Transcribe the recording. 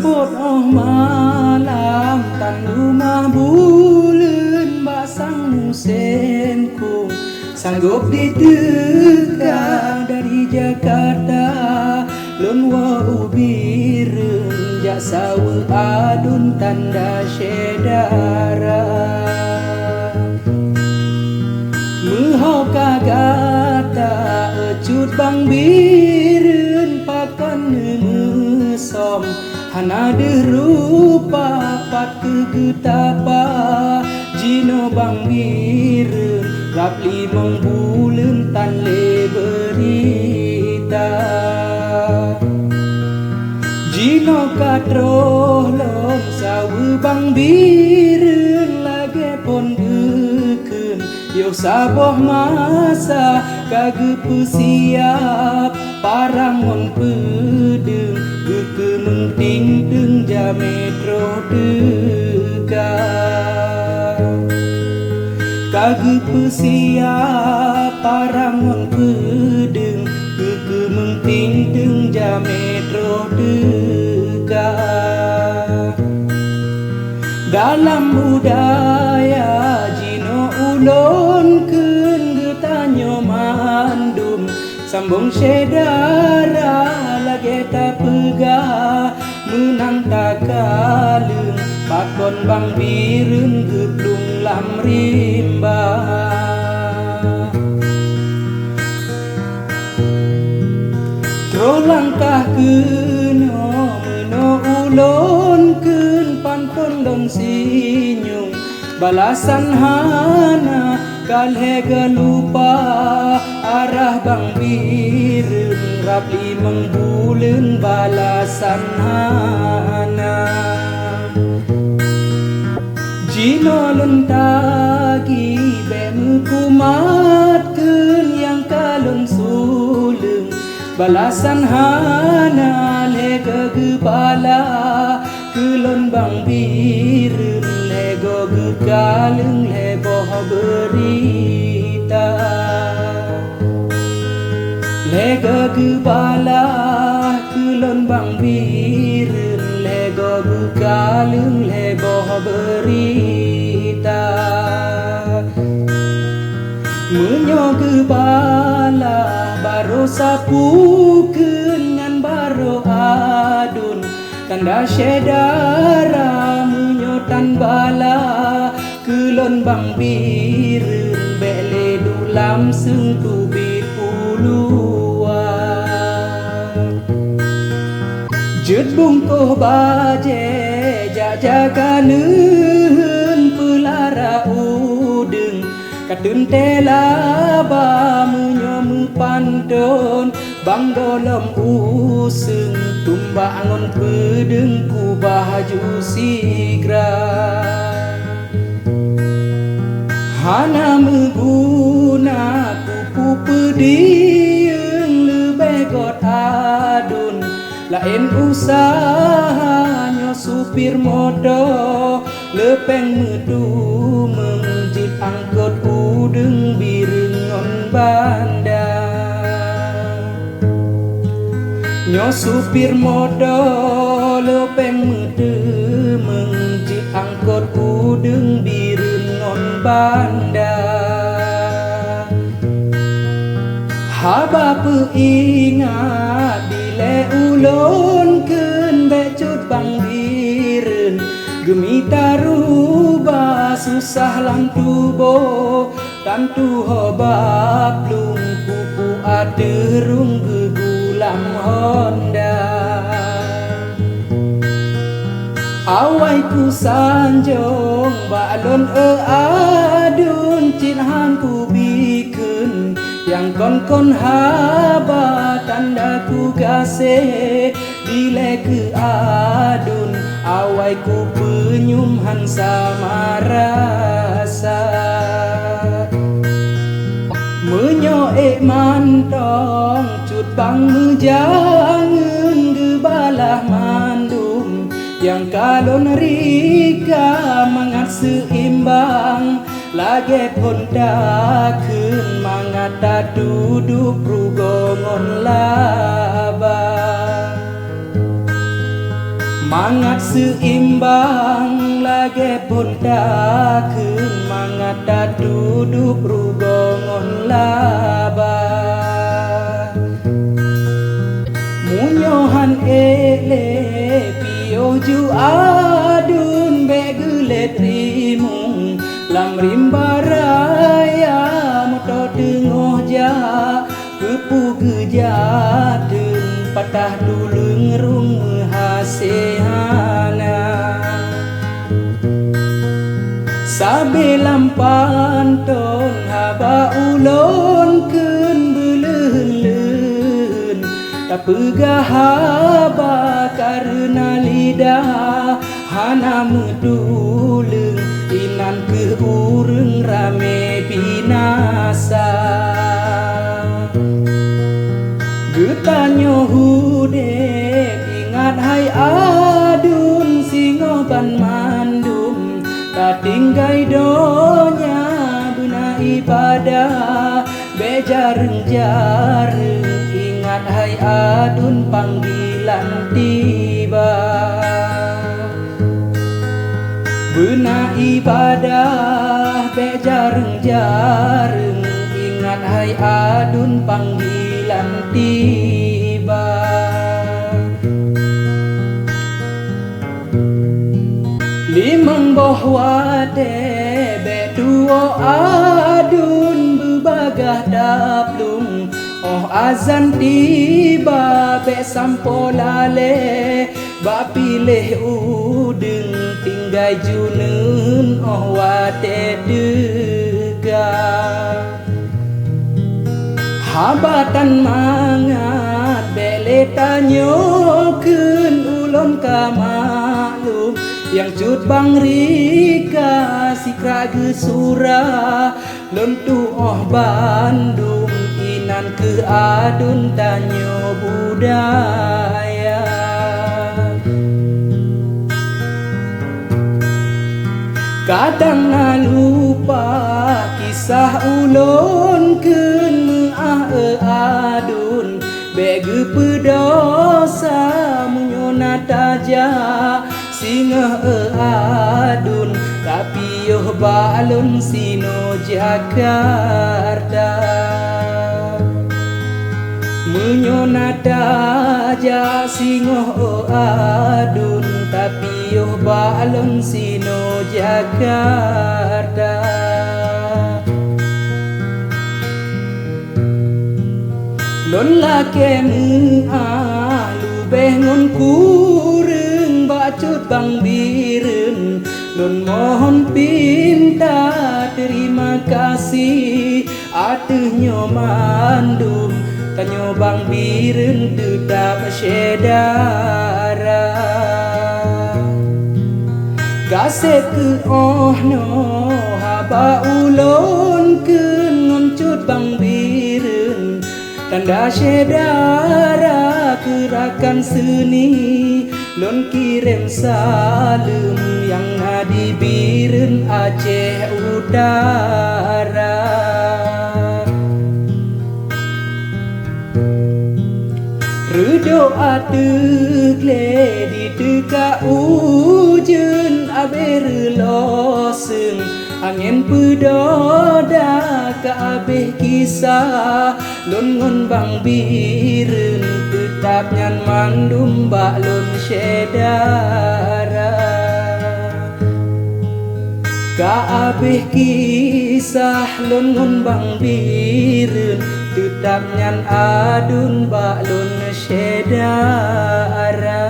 Sepot malam tan rumah bulan basang musim kung sanggup ditegak dari Jakarta lon wa ubireun jak sawe adun tanda syedara meuhau kagata ecut bang bireun pakan neusom hana deh rupa pat kegetapa jino bang bireun rap 5 bulan tan le berita jino katroh lom sawe bang bireun lage pon eukeun yo saboh masa kage siap parangon pedeung geuke menting deung ja metro dekat kage siap parangon pedeung geuke menting deung ja metro dekat dalam budaya jino ulun keun getanyo mandum sambung syedara lage ta pegah menang takalung pakon bang bireun geblung lam rimba tro langkah keno meno ulun keun pantun don sinyung balasan hana kalhega lupa arah bang bireun rap 5 bulan balasan hana jino lentagi bem kumat keun yang kalon suleung balasan hana lega gebala kelon bang bireun lego gegalung leboh berita lega gebala kelon bang bireun lego gegalung leboh berita menyo gebala baro sapu keun baro adun tanda syedara menyo tan bala kelon bang bireun bele dulam seung tubit puluan jet bungkuh baje jajaga neun pelara udeng katun tela ba menyo mepandon bang dolom useung tumbak angon pedeung ku baju sigra hana meguna kupu pedieung lebeh got adun lain usaha nyo supir modo lepeng medu mengjit angkot udeng bireun banda nyo supir modo lepeng medu mengjit angkot udeng bireun banda haba peingat bile ulun keun becut bang bireun gemita ruba susah lang tubo tantu hobab lung kupu aderung gegulam honda awai ku sanjong balon adun cinhan ku bikeun yang kon haba tanda ku gase dile ke adun awai ku penyum sama rasa menyo mantong cut bang mejangeun gebalah mandum yang kalon rika mangat seimbang lage pon dakeun mangata duduk rugongon laba mangat seimbang lagi pun takun mangat tak duduk rugongon laba munyohan ele pio ju adun begule trimung lam rimbaraya moto dengoh ja kepu gejatun patah dulung rung hasehana sabe lampanton haba ulon keun beleun tak pegah haba karena lidah hana medulung inan ke urang rame binasa getanyo hudek ingat hai adun singo ban mandum tak tinggai donya buna ibadah bejareng-jareng ingat hai adun panggilan tiba buna ibadah bejareng-jareng ingat hai adun panggilan tiba limang boh wade beduo adun bebagah daplung oh azan tiba be sampo lale ba pilih udeng tinggai junun oh wade dega habatan mangat bele tanyo keun ulon kamaklum yang cut bang rika sikra gesura lontu oh Bandung inan ke adun tanyo budaya kadang na lupa kisah ulun keun adun bege pedosa munyona taja singa adun tapi yoh balon sino Jakarta munyona taja singa adun tapi yoh balon sino Jakarta lon lake lu bengon kureng bacut bang biren lon mohon pinta terima kasih atuhnyo mandum tanyo bang biren tetap sedara gasep ke oh no haba ulon keun ngoncut bang biren tanda sedara gerakan seni lon kirim salam yang ngadi biren Aceh Utara redoa tegle di teka ujen aber loseng angin pedoda ka abeh kisah lon ngon bang biren tetap nyan mandum bak lon sedara ka abeh kisah lon ngon bang biren tetap nyan adun bak lon sedara